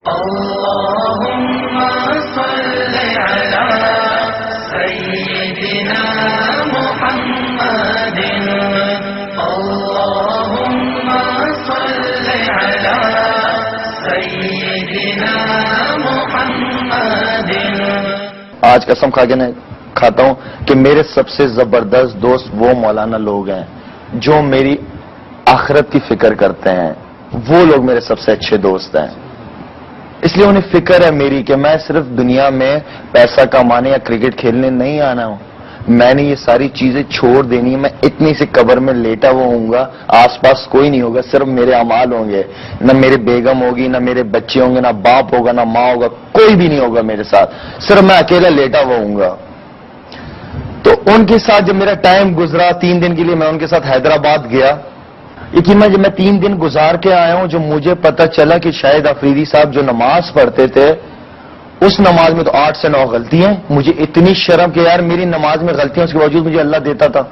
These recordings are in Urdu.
اللهم صل على سيدنا محمد اللهم صل على سيدنا محمد. آج قسم کھا کے کھاتا ہوں کہ میرے سب سے زبردست دوست وہ مولانا لوگ ہیں جو میری آخرت کی فکر کرتے ہیں. وہ لوگ میرے سب سے اچھے دوست ہیں. اس لیے انہیں فکر ہے میری کہ میں صرف دنیا میں پیسہ کمانے یا کرکٹ کھیلنے نہیں آنا ہوں. میں نے یہ ساری چیزیں چھوڑ دینی ہے. میں اتنی سی قبر میں لیٹا ہوا ہوں گا, آس پاس کوئی نہیں ہوگا, صرف میرے اعمال ہوں گے. نہ میرے بیگم ہوگی, نہ میرے بچے ہوں گے, نہ باپ ہوگا, نہ ماں ہوگا, کوئی بھی نہیں ہوگا میرے ساتھ. صرف میں اکیلا لیٹا ہوا ہوں گا. تو ان کے ساتھ جب میرا ٹائم گزرا 3 دن کے لیے میں ان کے ساتھ حیدرآباد گیا. یقین جب میں 3 دن گزار کے آیا ہوں, جو مجھے پتا چلا کہ شاہد افریدی صاحب جو نماز پڑھتے تھے اس نماز میں تو 8 سے 9 غلطیاں ہیں. مجھے اتنی شرم کہ یار میری نماز میں غلطیاں اس کے باوجود مجھے اللہ دیتا تھا.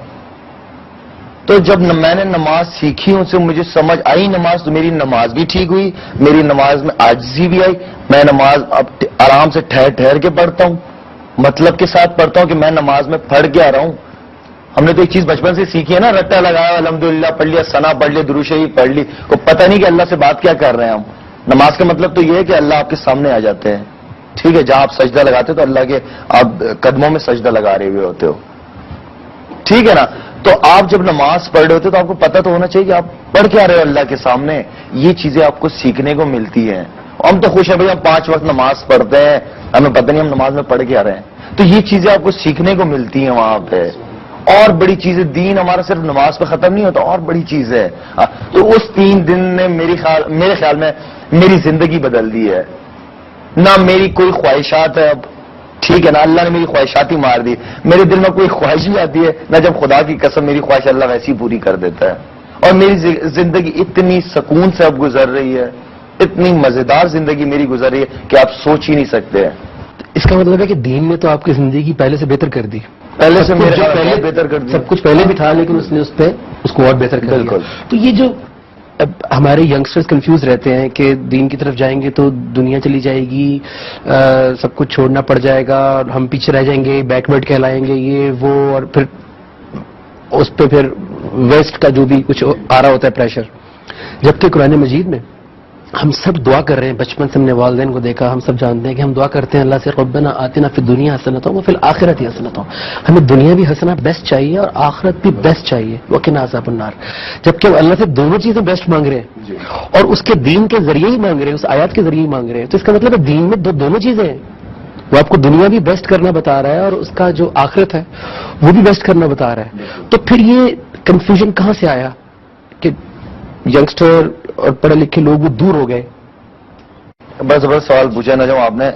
تو جب میں نے نماز سیکھی ان سے مجھے سمجھ آئی نماز, تو میری نماز بھی ٹھیک ہوئی, میری نماز میں عاجزی بھی آئی. میں نماز اب آرام سے ٹھہر کے پڑھتا ہوں, مطلب کے ساتھ پڑھتا ہوں کہ میں نماز میں پڑھ کے آ رہا ہوں. ہم نے تو ایک چیز بچپن سے سیکھی ہے نا, رٹا لگایا, الحمدللہ پڑھ لیا, ثنا پڑھ لیا, درود شریف پڑھ لی, کو پتہ نہیں کہ اللہ سے بات کیا کر رہے ہیں ہم. نماز کا مطلب تو یہ ہے کہ اللہ آپ کے سامنے آ جاتے ہیں. ٹھیک ہے, جہاں آپ سجدہ لگاتے ہو تو اللہ کے آپ قدموں میں سجدہ لگا رہے ہوئے ہوتے ہو. ٹھیک ہے نا. تو آپ جب نماز پڑھ رہے ہوتے تو آپ کو پتہ تو ہونا چاہیے کہ آپ پڑھ کے آ رہے ہو اللہ کے سامنے. یہ چیزیں آپ کو سیکھنے کو ملتی ہیں. ہم تو خوش ہیں بھائی ہم 5 وقت نماز پڑھتے ہیں, ہمیں پتہ نہیں ہم نماز میں پڑھ کے آ رہے ہیں. تو یہ چیزیں آپ کو سیکھنے کو ملتی ہیں وہاں پہ. اور بڑی چیزیں, دین ہمارا صرف نماز پہ ختم نہیں ہوتا, اور بڑی چیز ہے. تو اس 3 دن نے میرے خیال میں میری زندگی بدل دی ہے. نہ میری کوئی خواہشات ہے اب. ٹھیک ہے نا, اللہ نے میری خواہشات ہی مار دی. میرے دل میں کوئی خواہش نہیں آتی ہے, نہ جب خدا کی قسم میری خواہش اللہ ویسی پوری کر دیتا ہے. اور میری زندگی اتنی سکون سے اب گزر رہی ہے, اتنی مزیدار زندگی میری گزر رہی ہے کہ آپ سوچ ہی نہیں سکتے ہیں. اس کا مطلب ہے کہ دین نے تو آپ کی زندگی پہلے سے بہتر کر دی. پہلے سے میرے پہلے بہتر کر دیا. سب کچھ پہلے بھی تھا لیکن اس نے اس کو اور بہتر کر دیا. بالکل. تو یہ جو اب ہمارے ینگسٹرز کنفیوز رہتے ہیں کہ دین کی طرف جائیں گے تو دنیا چلی جائے گی, سب کچھ چھوڑنا پڑ جائے گا, ہم پیچھے رہ جائیں گے, بیکورڈ کہلائیں گے, یہ وہ, اور پھر اس پہ پھر ویسٹ کا جو بھی کچھ آ رہا ہوتا ہے پریشر. جبکہ قرآن مجید میں ہم سب دعا کر رہے ہیں. بچپن سے ہم نے والدین کو دیکھا, ہم سب جانتے ہیں کہ ہم دعا کرتے ہیں اللہ سے ربنا آتنا فی الدنیا حسنۃ وفی الآخرۃ حسنۃ. ہمیں دنیا بھی حسنہ بیسٹ چاہیے اور آخرت بھی بیسٹ چاہیے, وقنا عذاب النار. جبکہ ہم اللہ سے دونوں چیزیں بیسٹ مانگ رہے ہیں اور اس کے دین کے ذریعے ہی مانگ رہے ہیں, اس آیات کے ذریعے ہی مانگ رہے ہیں. تو اس کا مطلب ہے دین میں دونوں چیزیں ہیں. وہ آپ کو دنیا بھی بیسٹ کرنا بتا رہا ہے اور اس کا جو آخرت ہے وہ بھی بیسٹ کرنا بتا رہا ہے. تو پھر یہ کنفیوژن کہاں سے آیا کہ ینگسٹر اور پڑھے لکھے لوگ وہ دور ہو گئے؟ بس سوال پوچھا نا جو آپ نے.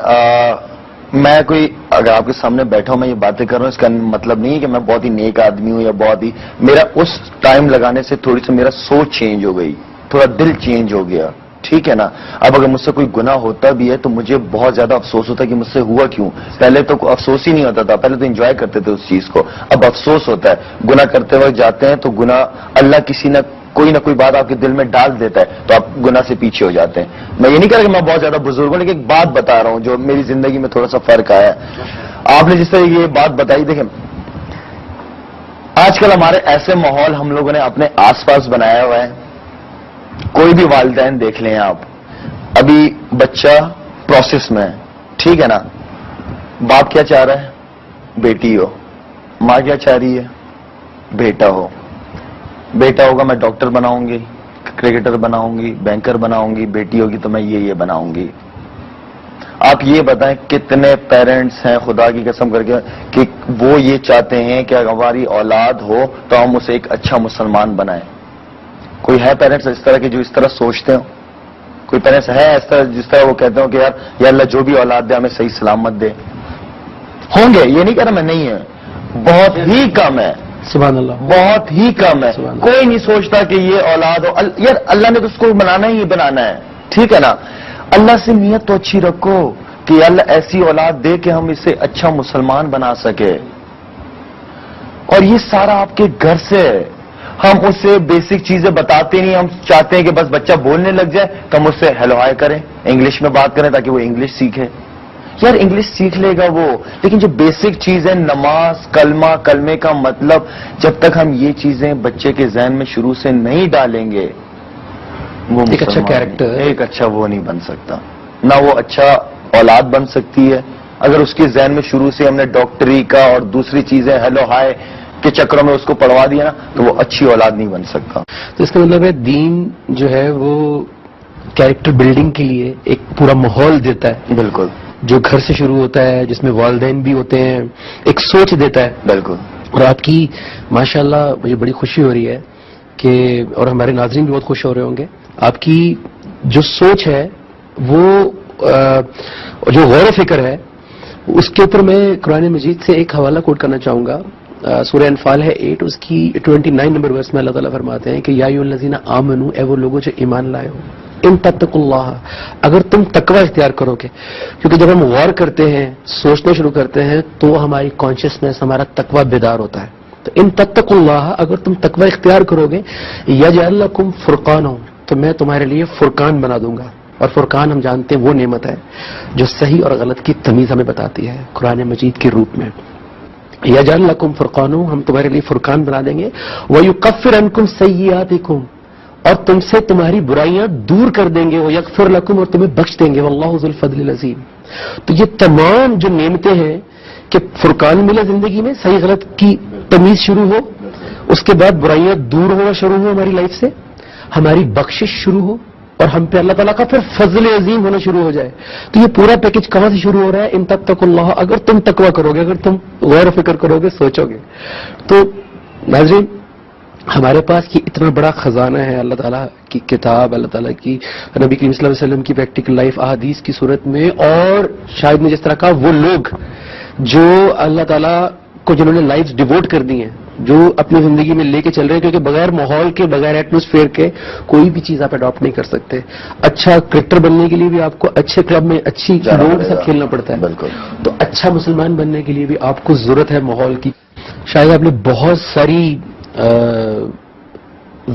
میں کوئی اگر آپ کے سامنے بیٹھا ہوں, میں یہ باتیں کر رہا ہوں, اس کا مطلب نہیں ہے کہ میں بہت ہی نیک آدمی ہوں یا بہت ہی. میرا اس ٹائم لگانے سے تھوڑی سی میرا سوچ چینج ہو گئی, تھوڑا دل چینج ہو گیا. ٹھیک ہے نا. اب اگر مجھ سے کوئی گناہ ہوتا بھی ہے تو مجھے بہت زیادہ افسوس ہوتا ہے کہ مجھ سے ہوا کیوں. پہلے تو افسوس ہی نہیں ہوتا تھا, پہلے تو انجوائے کرتے تھے اس چیز کو. اب افسوس ہوتا ہے. گناہ کرتے وقت جاتے ہیں تو گناہ اللہ کسی نہ کوئی بات آپ کے دل میں ڈال دیتا ہے تو آپ گناہ سے پیچھے ہو جاتے ہیں. میں یہ نہیں کہہ رہا کہ میں بہت زیادہ بزرگ ہوں, لیکن ایک بات بتا رہا ہوں جو میری زندگی میں تھوڑا سا فرق آیا ہے. آپ نے جس طرح یہ بات بتائی, دیکھیں آج کل ہمارے ایسے ماحول ہم لوگوں نے اپنے آس پاس بنایا ہوا ہے. کوئی بھی والدین دیکھ لیں آپ, ابھی بچہ پروسیس میں ہے. ٹھیک ہے نا. باپ کیا چاہ رہا ہے, بیٹی ہو. ماں کیا چاہ رہی ہے, بیٹا ہو. بیٹا ہوگا میں ڈاکٹر بناؤں گی, کرکٹر بناؤں گی, بینکر بناؤں گی. بیٹی ہوگی تو میں یہ بناؤں گی. آپ یہ بتائیں کتنے پیرنٹس ہیں خدا کی قسم کر کے کہ وہ یہ چاہتے ہیں کہ اگر ہماری اولاد ہو تو ہم اسے ایک اچھا مسلمان بنائیں. کوئی ہے پیرنٹس اس طرح کے جو اس طرح سوچتے ہوں؟ کوئی پیرنٹس ہے اس طرح جس طرح وہ کہتے ہوں کہ یار یا اللہ جو بھی اولاد دے ہمیں صحیح سلامت دے؟ ہوں گے, یہ نہیں کہہ رہا میں نہیں ہے, بہت ہی کم ہے. سبحان اللہ, بہت ہی کم ہے. کوئی نہیں سوچتا کہ یہ اولاد ہو. یار اللہ نے تو اس کو بنانا ہی بنانا ہے. ٹھیک ہے نا. اللہ سے نیت تو اچھی رکھو کہ اللہ ایسی اولاد دے کہ ہم اسے اچھا مسلمان بنا سکے. اور یہ سارا آپ کے گھر سے ہے. ہم اس سے بیسک چیزیں بتاتے نہیں. ہم چاہتے ہیں کہ بس بچہ بولنے لگ جائے تو ہم اس سے ہیلو ہائے کریں, انگلش میں بات کریں تاکہ وہ انگلش سیکھے. یار انگلش سیکھ لے گا وہ, لیکن جو بیسک چیز ہے نماز, کلمہ, کلمے کا مطلب, جب تک ہم یہ چیزیں بچے کے ذہن میں شروع سے نہیں ڈالیں گے وہ ایک اچھا کیریکٹر, ایک اچھا وہ نہیں بن سکتا. نہ وہ اچھا اولاد بن سکتی ہے اگر اس کے ذہن میں شروع سے ہم نے ڈاکٹری کا اور دوسری چیزیں ہیلو ہائے کے چکروں میں اس کو پڑھوا دیا نا, تو وہ اچھی اولاد نہیں بن سکتا. تو اس کا مطلب ہے دین جو ہے وہ کیریکٹر بلڈنگ کے لیے ایک پورا ماحول دیتا ہے. بالکل. جو گھر سے شروع ہوتا ہے, جس میں والدین بھی ہوتے ہیں, ایک سوچ دیتا ہے. بالکل. اور آپ کی ماشاءاللہ مجھے بڑی خوشی ہو رہی ہے کہ, اور ہمارے ناظرین بھی بہت خوش ہو رہے ہوں گے, آپ کی جو سوچ ہے وہ جو غور و فکر ہے اس کے اوپر میں قرآن مجید سے ایک حوالہ کوٹ کرنا چاہوں گا. سورہ انفال ہے 8, اس کی 29 نمبر ورس میں اللہ تعالیٰ فرماتے ہیں کہ یا ایھا الذین آمنوا, اے وہ لوگوں جو ایمان لائے ہو, ان تتقوا اللہ, اگر تم تقوی اختیار کرو گے. کیونکہ جب ہم غور کرتے ہیں, سوچنا شروع کرتے ہیں, تو ہماری کانشیسنیس, ہمارا تقوی بیدار ہوتا ہے. تو ان تتقوا اللہ, اگر تم تقوی اختیار کرو گے, یجعل لکم فرقانا, تو میں تمہارے لیے فرقان بنا دوں گا. اور فرقان ہم جانتے ہیں وہ نعمت ہے جو صحیح اور غلط کی تمیز ہمیں بتاتی ہے قرآن مجید کے روپ میں. یجعل لکم فرقانا, ہم تمہارے لیے فرقان بنا دیں گے. ویکفر عنکم سیئاتکم, اور تم سے تمہاری برائیاں دور کر دیں گے. ویغفر لکم, اور تمہیں بخش دیں گے. واللہ ذو الفضل العظیم. تو یہ تمام جو نعمتیں ہیں کہ فرقان ملا زندگی میں, صحیح غلط کی تمیز شروع ہو, اس کے بعد برائیاں دور ہونا شروع ہو ہماری لائف سے, ہماری بخشش شروع ہو, اور ہم پہ اللہ تعالیٰ کا پھر فضل عظیم ہونا شروع ہو جائے. تو یہ پورا پیکج کہاں سے شروع ہو رہا ہے؟ ان تتقوا اللہ, اگر تم تقوی کرو گے, اگر تم غور و فکر کرو گے, سوچو گے. تو ناظرین, ہمارے پاس یہ اتنا بڑا خزانہ ہے, اللہ تعالیٰ کی کتاب, اللہ تعالیٰ کی نبی کریم صلی اللہ علیہ وسلم کی پریکٹیکل لائف احادیث کی صورت میں, اور شاید میں جس طرح کہا وہ لوگ جو اللہ تعالیٰ کو جنہوں نے لائف ڈیووٹ کر دی ہیں, جو اپنی زندگی میں لے کے چل رہے ہیں, کیونکہ بغیر ماحول کے, بغیر ایٹماسفیئر کے کوئی بھی چیز آپ اڈاپٹ نہیں کر سکتے. اچھا کرکٹر بننے کے لیے بھی آپ کو اچھے کلب میں اچھی لوگوں کے ساتھ کھیلنا پڑتا ہے. بالکل. تو اچھا مسلمان بننے کے لیے بھی آپ کو ضرورت ہے ماحول کی. شاید آپ نے بہت ساری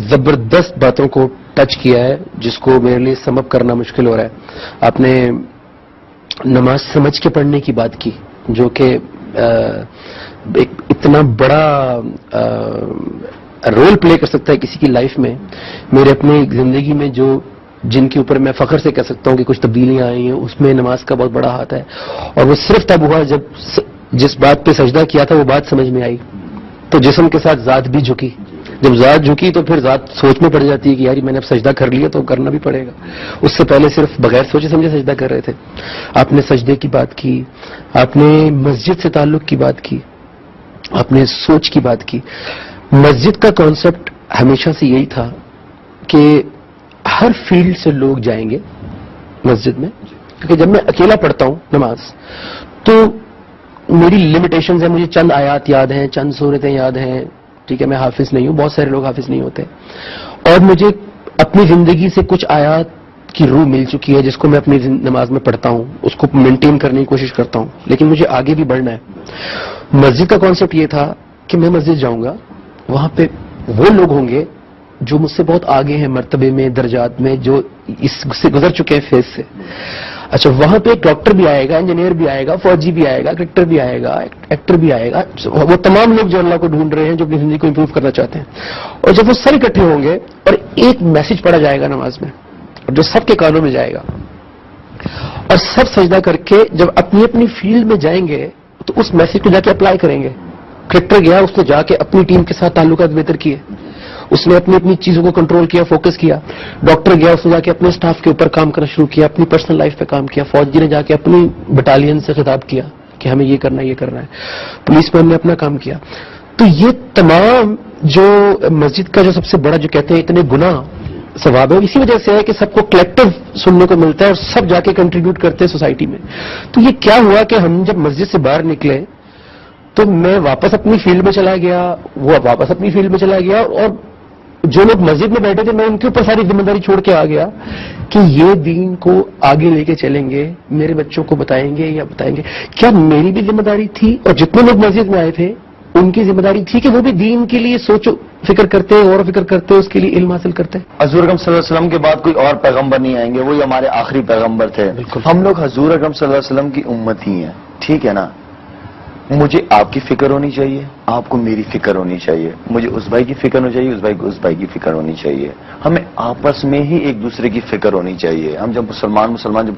زبردست باتوں کو ٹچ کیا ہے جس کو میرے لیے سم اپ کرنا مشکل ہو رہا ہے. آپ نے نماز سمجھ کے پڑھنے کی بات کی, جو کہ ایک اتنا بڑا رول پلے کر سکتا ہے کسی کی لائف میں. میرے اپنے زندگی میں جو جن کے اوپر میں فخر سے کہہ سکتا ہوں کہ کچھ تبدیلیاں آئی ہیں, اس میں نماز کا بہت بڑا ہاتھ ہے. اور وہ صرف تب ہوا جب جس بات پہ سجدہ کیا تھا وہ بات سمجھ میں آئی, تو جسم کے ساتھ ذات بھی جھکی. جب ذات جھکی تو پھر ذات سوچ میں پڑ جاتی ہے کہ یار میں نے اب سجدہ کر لیا تو کرنا بھی پڑے گا. اس سے پہلے صرف بغیر سوچے سمجھے سجدہ کر رہے تھے. آپ نے سجدے کی بات کی, آپ نے مسجد سے تعلق کی بات کی, آپ نے سوچ کی بات کی. مسجد کا کانسیپٹ ہمیشہ سے یہی تھا کہ ہر فیلڈ سے لوگ جائیں گے مسجد میں, کیونکہ جب میں اکیلا پڑھتا ہوں نماز تو میری لمیٹیشنز ہیں, مجھے چند آیات یاد ہیں, چند سورتیں یاد ہیں, ٹھیک ہے, میں حافظ نہیں ہوں, بہت سارے لوگ حافظ نہیں ہوتے, اور مجھے اپنی زندگی سے کچھ آیات کی روح مل چکی ہے جس کو میں اپنی نماز میں پڑھتا ہوں, اس کو مینٹین کرنے کی کوشش کرتا ہوں, لیکن مجھے آگے بھی بڑھنا ہے. مسجد کا کانسیپٹ یہ تھا کہ میں مسجد جاؤں گا, وہاں پہ وہ لوگ ہوں گے جو مجھ سے بہت آگے ہیں مرتبے میں, درجات میں, جو اس سے گزر چکے ہیں فیز سے. اچھا, وہاں پہ ایک ڈاکٹر بھی آئے گا, انجینئر بھی آئے گا, فوجی بھی آئے گا, کرکٹر بھی آئے گا, ایکٹر بھی آئے گا, وہ تمام لوگ جو اللہ کو ڈھونڈ رہے ہیں, جو اپنی زندگی کو امپروو کرنا چاہتے ہیں. اور جب وہ سب اکٹھے ہوں گے اور ایک میسج پڑھا جائے گا نماز میں, اور جو سب کے کانوں میں جائے گا, اور سب سجدہ کر کے جب اپنی اپنی فیلڈ میں جائیں گے تو اس میسج کو جا کے اپلائی کریں گے. کرکٹر گیا, اس نے جا کے اپنی ٹیم کے ساتھ تعلقات بہتر کیے, اس نے اپنی اپنی چیزوں کو کنٹرول کیا, فوکس کیا. ڈاکٹر گیا, اس نے جا کے اپنے سٹاف کے اوپر کام کرنا شروع کیا, اپنی پرسنل لائف پہ کام کیا. فوجی نے جا کے اپنی بٹالین سے خطاب کیا کہ ہمیں یہ کرنا ہے, یہ کرنا ہے. پولیس مین نے اپنا کام کیا. تو یہ تمام جو مسجد کا جو سب سے بڑا جو کہتے ہیں اتنے گناہ ثواب ہے, اسی وجہ سے ہے کہ سب کو کلیکٹو سننے کو ملتا ہے اور سب جا کے کنٹریبیوٹ کرتے ہیں سوسائٹی میں. تو یہ کیا ہوا کہ ہم جب مسجد سے باہر نکلے تو میں واپس اپنی فیلڈ میں چلا گیا, وہ واپس اپنی فیلڈ میں چلا گیا, اور جو لوگ مسجد میں بیٹھے تھے میں ان کے اوپر ساری ذمہ داری چھوڑ کے آ گیا کہ یہ دین کو آگے لے کے چلیں گے, میرے بچوں کو بتائیں گے یا بتائیں گے. کیا میری بھی ذمہ داری تھی؟ اور جتنے لوگ مسجد میں آئے تھے ان کی ذمہ داری تھی کہ وہ بھی دین کے لیے سوچو فکر کرتے اور فکر کرتے اس کے لیے علم حاصل کرتے. حضور اکرم صلی اللہ علیہ وسلم کے بعد کوئی اور پیغمبر نہیں آئیں گے, وہی ہمارے آخری پیغمبر تھے. ہم لوگ حضور اکرم صلی اللہ علیہ وسلم کی امت ہی ہیں, ٹھیک ہے نا. مجھے آپ کی فکر ہونی چاہیے, آپ کو میری فکر ہونی چاہیے, مجھے اس بھائی کی فکر ہونی چاہیے, اس بھائی کو اس بھائی کی فکر ہونی چاہیے. ہمیں آپس میں ہی ایک دوسرے کی فکر ہونی چاہیے. ہم جب مسلمان جب قرآن